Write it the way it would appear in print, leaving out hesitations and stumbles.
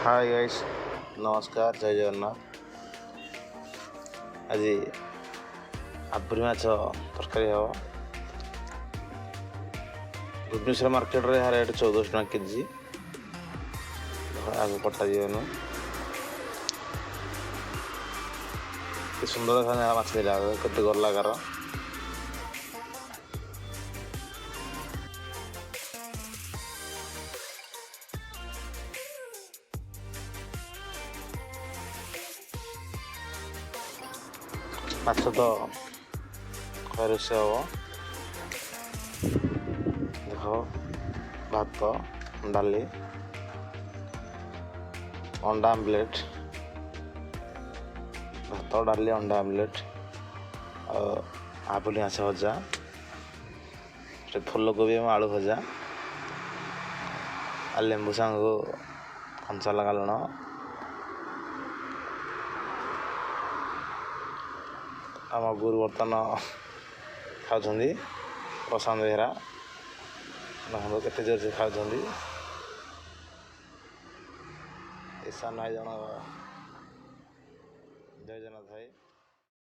Hi guys, नमस्कार, जय जगन्नाथ। आज आबुरी माछ तरकारी हम भुवनेश्वर मार्केट रे यार रेट 1400 टका केजी। आगे कटा जीवन सुंदर खाने माछ दिला केते गला कार माछ तो खै रोषे हम देख भात डाली अंडा आमलेट भात डाली अंडा आमलेट आबुली माछ भजा फूलकोबी आलू भजा लेंबू सांग कंचा लगा लुण आम गुरु बर्तमान खाऊँ प्रशांत बेहरा केते जोर से खाऊँ ईशान भाई जन जय जगन्नाथ भाई।